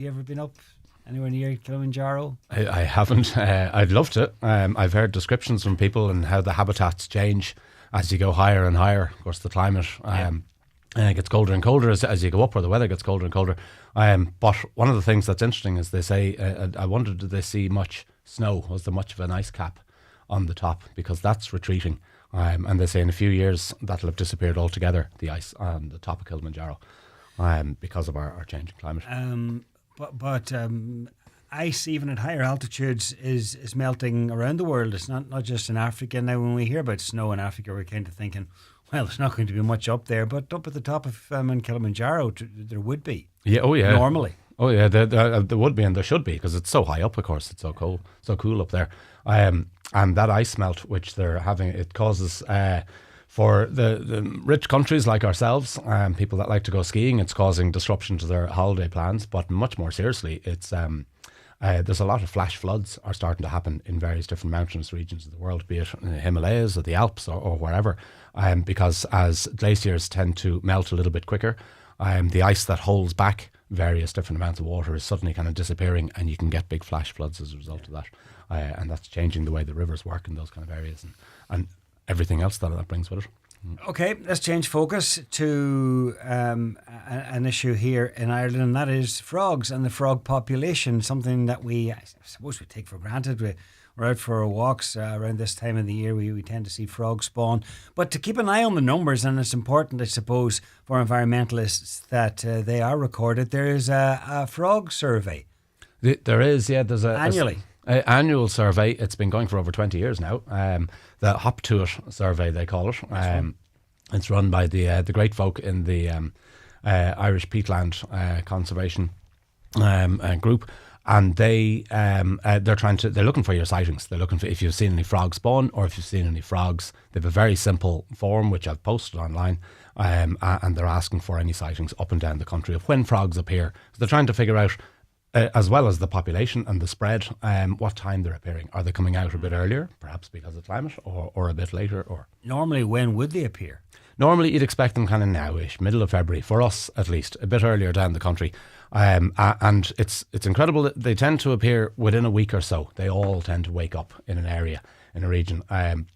You ever been up anywhere near Kilimanjaro? I haven't. I'd love to. I've heard descriptions from people and how the habitats change as you go higher and higher. Of course, the climate gets colder and colder as you go up, or the weather gets colder and colder. But one of the things that's interesting is they say, I wondered, did they see much snow? Was there much of an ice cap on the top? Because that's retreating. And they say in a few years that'll have disappeared altogether, the ice on the top of Kilimanjaro, because of our changing climate. But ice, even at higher altitudes, is melting around the world. It's not just in Africa. Now, when we hear about snow in Africa, we're kind of thinking, well, there's not going to be much up there. But up at the top of Mount Kilimanjaro, there would be. Yeah, oh yeah. Normally. Oh yeah, there would be, and there should be, because it's so high up. Of course, it's so cool up there. And that ice melt, which they're having, it causes for the rich countries like ourselves, people that like to go skiing, it's causing disruption to their holiday plans. But much more seriously, it's there's a lot of flash floods are starting to happen in various different mountainous regions of the world, be it in the Himalayas or the Alps or wherever, because as glaciers tend to melt a little bit quicker, the ice that holds back various different amounts of water is suddenly kind of disappearing, and you can get big flash floods as a result of that. And that's changing the way the rivers work in those kind of areas, and everything else that brings with it. Okay, let's change focus to an issue here in Ireland, and that is frogs and the frog population, something that I suppose we take for granted. We're out for our walks around this time of the year. We tend to see frogs spawn. But to keep an eye on the numbers, and it's important, I suppose, for environmentalists that they are recorded, there is a frog survey. There is, yeah. There's annually. Annual survey. It's been going for over 20 years now. The Hop to It survey, they call it. It's run by the great folk in the Irish peatland conservation group, and they're looking for your sightings. They're looking for if you've seen any frogs spawn, or if you've seen any frogs. They have a very simple form which I've posted online, and they're asking for any sightings up and down the country of when frogs appear. So they're trying to figure out, as well as the population and the spread, what time they're appearing. Are they coming out a bit earlier, perhaps because of climate, or a bit later? Or normally, when would they appear? Normally, you'd expect them kind of now-ish, middle of February, for us at least, a bit earlier down the country. And it's incredible that they tend to appear within a week or so. They all tend to wake up in an area, in a region. And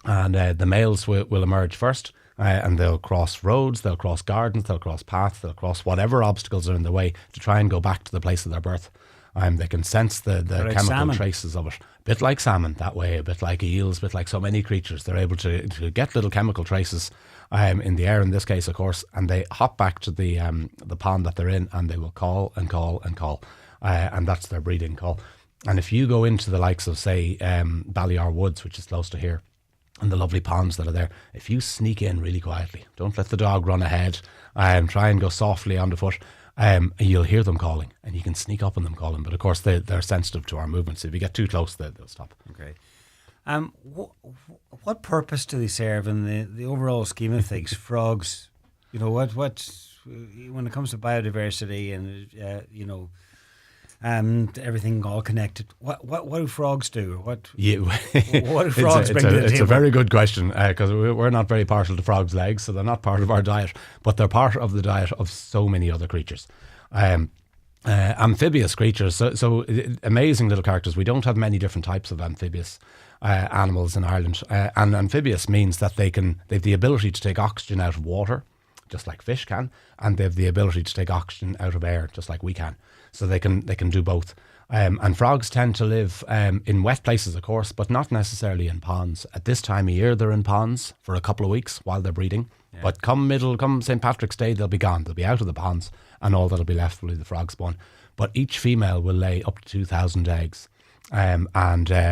the males will emerge first. And they'll cross roads, they'll cross gardens, they'll cross paths, they'll cross whatever obstacles are in their way to try and go back to the place of their birth. They can sense the chemical salmon traces of it. A bit like salmon that way, a bit like eels, a bit like so many creatures. They're able to get little chemical traces in the air, in this case, of course, and they hop back to the pond that they're in, and they will call and call and call. And that's their breeding call. And if you go into the likes of, say, Balliar Woods, which is close to here, and the lovely ponds that are there, if you sneak in really quietly, don't let the dog run ahead, try and go softly on the foot, you'll hear them calling, and you can sneak up on them calling. But of course, they're sensitive to our movements. So if you get too close, they'll stop. Okay. What purpose do they serve in the overall scheme of things? Frogs, what when it comes to biodiversity and and everything all connected. What do frogs do? What do frogs bring to the table? It's a very good question, because we're not very partial to frogs' legs, so they're not part of our diet, but they're part of the diet of so many other creatures. Amphibious creatures, so amazing little characters. We don't have many different types of amphibious animals in Ireland, and amphibious means that they have the ability to take oxygen out of water, just like fish can, and they have the ability to take oxygen out of air, just like we can. So they can do both. And frogs tend to live in wet places, of course, but not necessarily in ponds. At this time of year, they're in ponds for a couple of weeks while they're breeding. Yeah. But come St. Patrick's Day, they'll be gone. They'll be out of the ponds, and all that'll be left will be the frog spawn. But each female will lay up to 2,000 eggs. And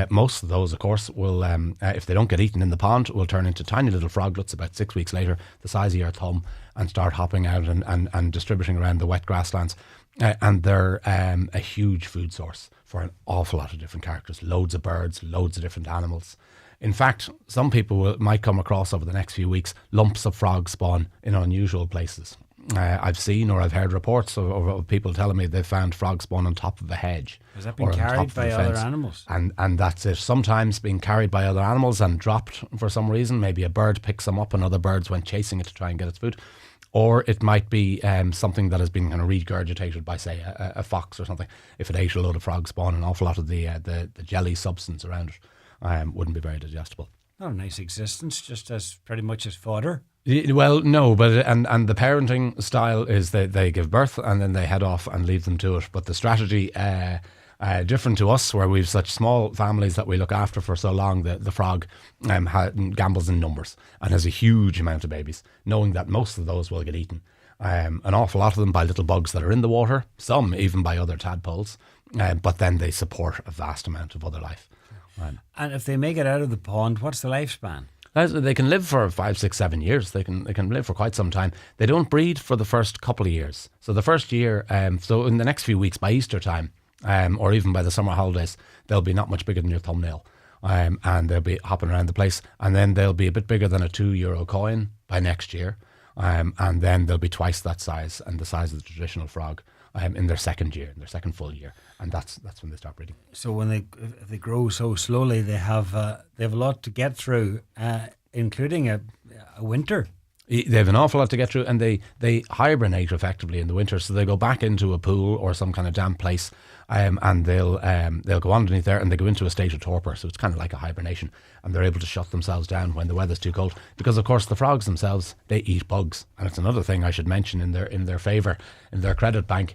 most of those, of course, will, if they don't get eaten in the pond, will turn into tiny little froglets about 6 weeks later, the size of your thumb, and start hopping out and distributing around the wet grasslands. And they're a huge food source for an awful lot of different characters, loads of birds, loads of different animals. In fact, some people might come across over the next few weeks lumps of frog spawn in unusual places. I've seen or I've heard reports of people telling me they've found frog spawn on top of a hedge. Has that been carried by other animals? And that's it. Sometimes being carried by other animals and dropped for some reason. Maybe a bird picks them up and other birds went chasing it to try and get its food. or it might be something that has been kind of regurgitated by, say, a fox or something. If it ate a load of frog spawn, an awful lot of the jelly substance around it wouldn't be very digestible. Not a nice existence, just as pretty much as fodder. Well, no, but and the parenting style is they give birth and then they head off and leave them to it. But the strategy, different to us, where we've such small families that we look after for so long, the frog gambles in numbers and has a huge amount of babies, knowing that most of those will get eaten. An awful lot of them by little bugs that are in the water, some even by other tadpoles, but then they support a vast amount of other life. And if they make it out of the pond, what's the lifespan? They can live for 5, 6, 7 years. They can live for quite some time. They don't breed for the first couple of years. So the first year, so in the next few weeks, by Easter time, or even by the summer holidays, they'll be not much bigger than your thumbnail, and they'll be hopping around the place. And then they'll be a bit bigger than a €2 coin by next year, and then they'll be twice that size and the size of the traditional frog in their second year, in their second full year, and that's when they start breeding. So if they grow so slowly, they have a lot to get through, including a winter. They have an awful lot to get through, and they hibernate effectively in the winter. So they go back into a pool or some kind of damp place, and they'll go underneath there, and they go into a state of torpor. So it's kind of like a hibernation, and they're able to shut themselves down when the weather's too cold. Because of course the frogs themselves, they eat bugs, and it's another thing I should mention in their favour, in their credit bank.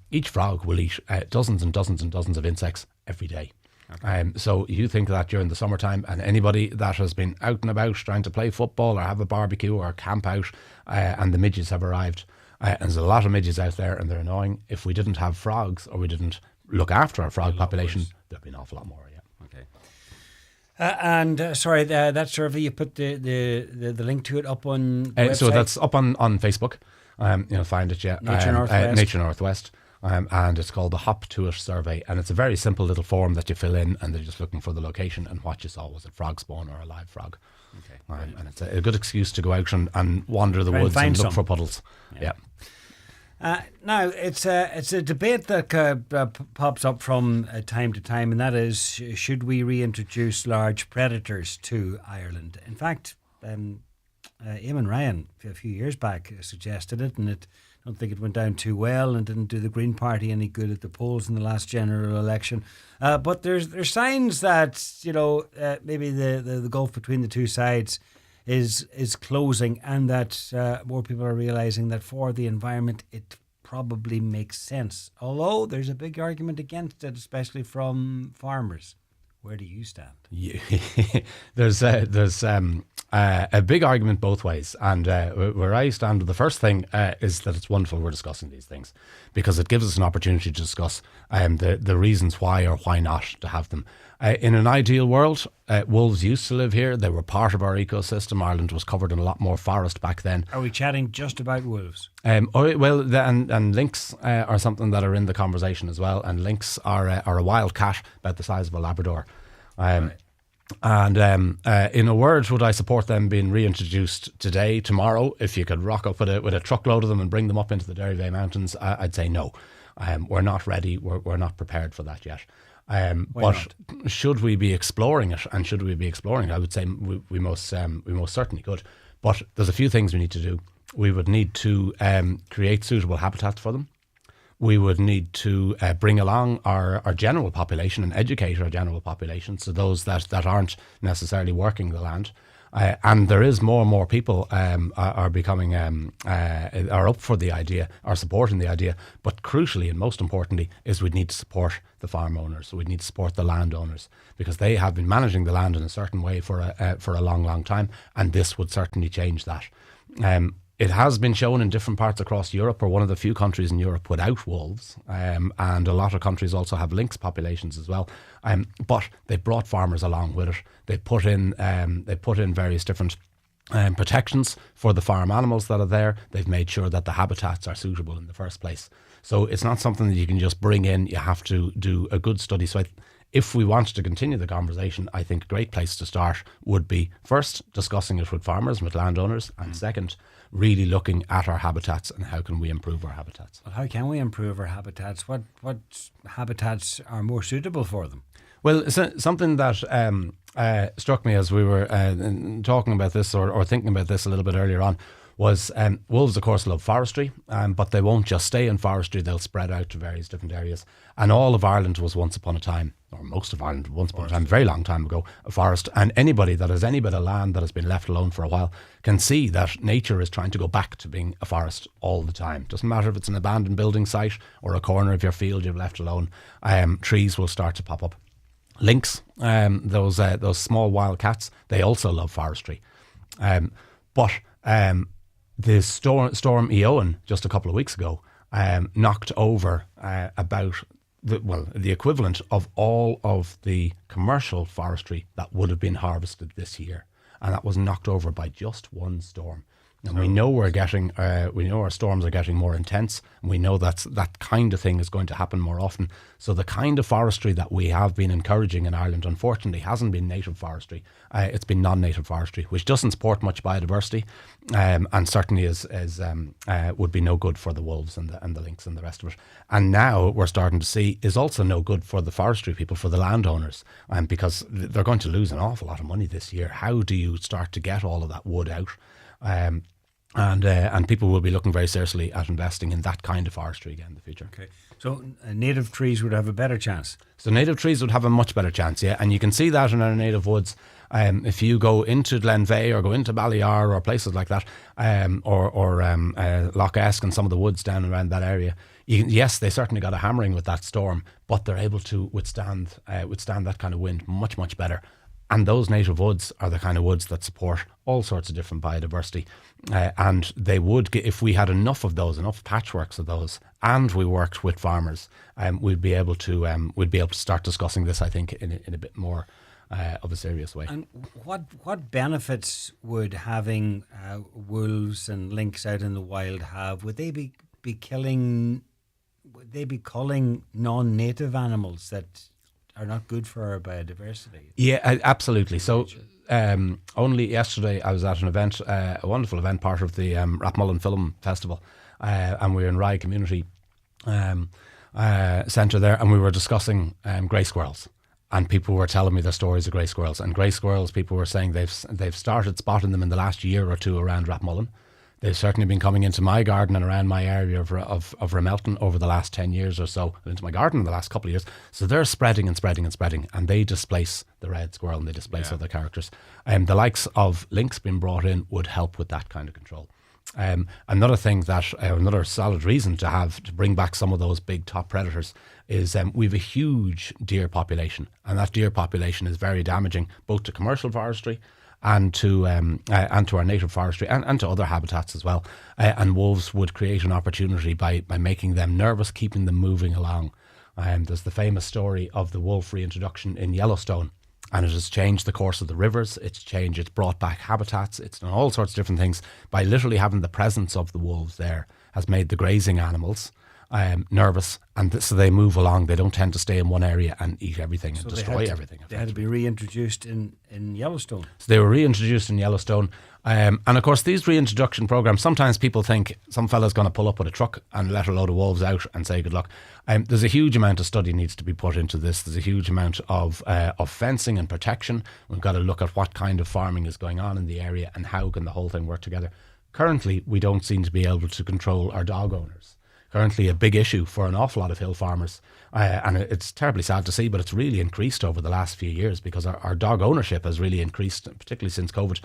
Each frog will eat dozens and dozens and dozens of insects every day. Okay. So you think that during the summertime, and anybody that has been out and about trying to play football or have a barbecue or camp out, and the midges have arrived, and there's a lot of midges out there and they're annoying. If we didn't have frogs, or we didn't look after our frog population, there'd be an awful lot more. Yeah. Okay. Sorry, that survey, you put the link to it up on the website? So that's up on Facebook. You'll find it, yeah. Nature Northwest. And it's called the Hop to It survey, and it's a very simple little form that you fill in, and they're just looking for the location and what you saw. Was it frog spawn or a live frog? Okay, and it's a good excuse to go out and wander the woods and look for puddles. Yeah. Now it's a debate that pops up from time to time, and that is, should we reintroduce large predators to Ireland? In fact, Eamon Ryan a few years back suggested it, and I don't think it went down too well and didn't do the Green Party any good at the polls in the last general election. But there's signs that maybe the gulf between the two sides is closing, and that more people are realising that for the environment it probably makes sense. Although there's a big argument against it, especially from farmers. Where do you stand? Yeah. There's a big argument both ways, and where I stand, the first thing is that it's wonderful we're discussing these things, because it gives us an opportunity to discuss the reasons why or why not to have them. In an ideal world, wolves used to live here. They were part of our ecosystem. Ireland was covered in a lot more forest back then. Are we chatting just about wolves? And lynx are something that are in the conversation as well. And lynx are a wild cat about the size of a Labrador. Right. And in a word, would I support them being reintroduced today, tomorrow? If you could rock up with a truckload of them and bring them up into the Derry Mountains, I'd say no. We're not ready. We're not prepared for that yet. But should we be exploring it? And should we be exploring it? I would say we most certainly could. But there's a few things we need to do. We would need to create suitable habitats for them. We would need to bring along our general population and educate our general population, so those that aren't necessarily working the land. And there is more and more people are becoming are up for the idea, are supporting the idea. But crucially and most importantly is we need to support the farm owners. So we need to support the landowners, because they have been managing the land in a certain way for a long time, and this would certainly change that. It has been shown in different parts across Europe. We're one of the few countries in Europe without wolves, and a lot of countries also have lynx populations as well. But they brought farmers along with it. They put in various different protections for the farm animals that are there. They've made sure that the habitats are suitable in the first place. So it's not something that you can just bring in. You have to do a good study. So if we want to continue the conversation, I think a great place to start would be first discussing it with farmers and with landowners, and second, really looking at our habitats and how can we improve our habitats. Well, how can we improve our habitats? What habitats are more suitable for them? Well, something that struck me as we were talking about this or thinking about this a little bit earlier on was wolves, of course, love forestry, but they won't just stay in forestry. They'll spread out to various different areas. And all of Ireland was once upon a time, or most of Ireland once upon a time, very long time ago, a forest. And anybody that has any bit of land that has been left alone for a while can see that nature is trying to go back to being a forest all the time. Doesn't matter if it's an abandoned building site or a corner of your field you've left alone, trees will start to pop up. Lynx, those small wild cats, they also love forestry. But the storm Eowyn just a couple of weeks ago knocked over about the equivalent of all of the commercial forestry that would have been harvested this year, and that was knocked over by just one storm. And we know we know our storms are getting more intense, and we know that kind of thing is going to happen more often. So the kind of forestry that we have been encouraging in Ireland, unfortunately, hasn't been native forestry. It's been non-native forestry, which doesn't support much biodiversity, and certainly would be no good for the wolves and the lynx and the rest of it. And now we're starting to see is also no good for the forestry people, for the landowners, because they're going to lose an awful lot of money this year. How do you start to get all of that wood out? And people will be looking very seriously at investing in that kind of forestry again in the future. Okay, so native trees would have a better chance. So native trees would have a much better chance, yeah, and you can see that in our native woods. If you go into Glenveigh or go into Ballyar or places like that, or Loch Esk and some of the woods down around that area, yes, they certainly got a hammering with that storm, but they're able to withstand that kind of wind much better. And those native woods are the kind of woods that support all sorts of different biodiversity. And they would, if we had enough of those, enough patchworks of those, and we worked with farmers, we'd be able to start discussing this, I think, in a bit more of a serious way. And what benefits would having wolves and lynx out in the wild have? Would they be killing? Would they be culling non-native animals that are not good for our biodiversity? Yeah, absolutely. So only yesterday I was at an event, a wonderful event, part of the Rathmullen Film Festival, and we were in Rye Community Centre there, and we were discussing grey squirrels, and people were telling me their stories of grey squirrels. And grey squirrels, people were saying they've started spotting them in the last year or two around Rathmullen. They've certainly been coming into my garden and around my area of Ramelton over the last 10 years or so, and into my garden in the last couple of years. So they're spreading, and they displace the red squirrel and they displace other characters. The likes of lynx being brought in would help with that kind of control. Another thing another solid reason to bring back some of those big top predators is we've a huge deer population, and that deer population is very damaging both to commercial forestry and to our native forestry and to other habitats as well. And wolves would create an opportunity by making them nervous, keeping them moving along. There's the famous story of the wolf reintroduction in Yellowstone, and it has changed the course of the rivers. It's brought back habitats. It's done all sorts of different things by literally having the presence of the wolves there has made the grazing animals nervous, and so they move along. They don't tend to stay in one area and eat everything and destroy everything. They had to be reintroduced in Yellowstone. So they were reintroduced in Yellowstone. And of course, these reintroduction programs, sometimes people think some fella's going to pull up with a truck and let a load of wolves out and say good luck. There's a huge amount of study needs to be put into this. There's a huge amount of fencing and protection. We've got to look at what kind of farming is going on in the area and how can the whole thing work together. Currently, we don't seem to be able to control our dog owners. Currently a big issue for an awful lot of hill farmers, and it's terribly sad to see, but it's really increased over the last few years because our dog ownership has really increased, particularly since COVID.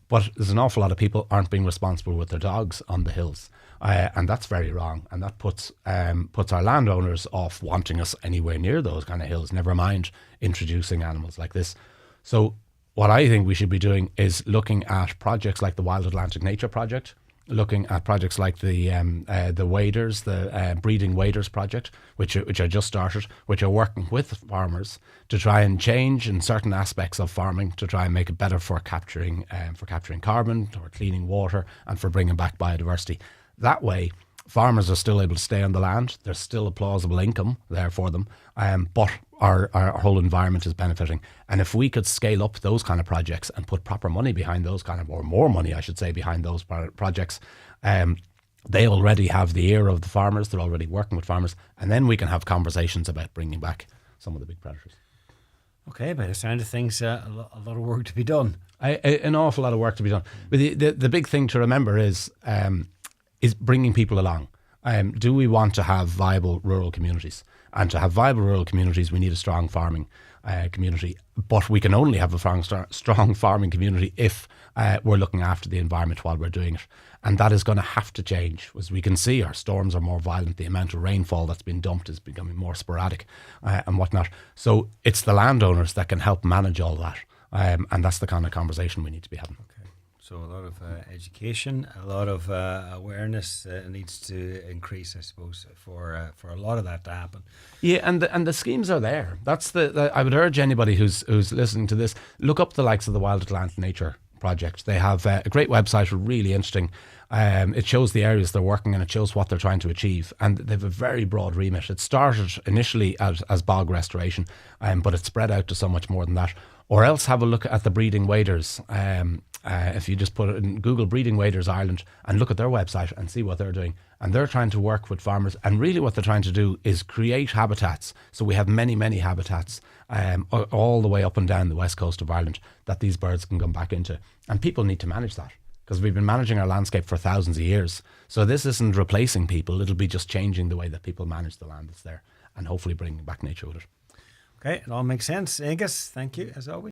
But there's an awful lot of people aren't being responsible with their dogs on the hills, and that's very wrong, and that puts our landowners off wanting us anywhere near those kind of hills, never mind introducing animals like this. So what I think we should be doing is looking at projects like the Wild Atlantic Nature Project, looking at projects like the waders, the breeding waders project, which are just started, which are working with farmers to try and change in certain aspects of farming to try and make it better for capturing carbon, for cleaning water, and for bringing back biodiversity. That way, farmers are still able to stay on the land. There's still a plausible income there for them, but our whole environment is benefiting. And if we could scale up those kind of projects and put proper money behind those or more money, I should say, behind those projects, they already have the ear of the farmers. They're already working with farmers. And then we can have conversations about bringing back some of the big predators. Okay, by the sound of things, a lot of work to be done. An awful lot of work to be done. But the big thing to remember is bringing people along. Do we want to have viable rural communities? And to have viable rural communities, we need a strong farming community. But we can only have a strong farming community if we're looking after the environment while we're doing it. And that is going to have to change. As we can see, our storms are more violent. The amount of rainfall that's been dumped is becoming more sporadic and whatnot. So it's the landowners that can help manage all that. And that's the kind of conversation we need to be having. Okay. So a lot of education, a lot of awareness needs to increase, I suppose, for a lot of that to happen. Yeah, and the schemes are there. That's I would urge anybody who's listening to this, look up the likes of the Wild Atlantic Nature Project. They have a great website, really interesting. It shows the areas they're working in, it shows what they're trying to achieve, and they have a very broad remit. It started initially as bog restoration, but it's spread out to so much more than that. Or else have a look at the breeding waders. If you just put it in Google Breeding Waders Ireland and look at their website and see what they're doing. And they're trying to work with farmers. And really what they're trying to do is create habitats. So we have many, many habitats all the way up and down the west coast of Ireland that these birds can come back into. And people need to manage that because we've been managing our landscape for thousands of years. So this isn't replacing people. It'll be just changing the way that people manage the land that's there and hopefully bringing back nature with it. Okay, it all makes sense. Aengus, thank you as always.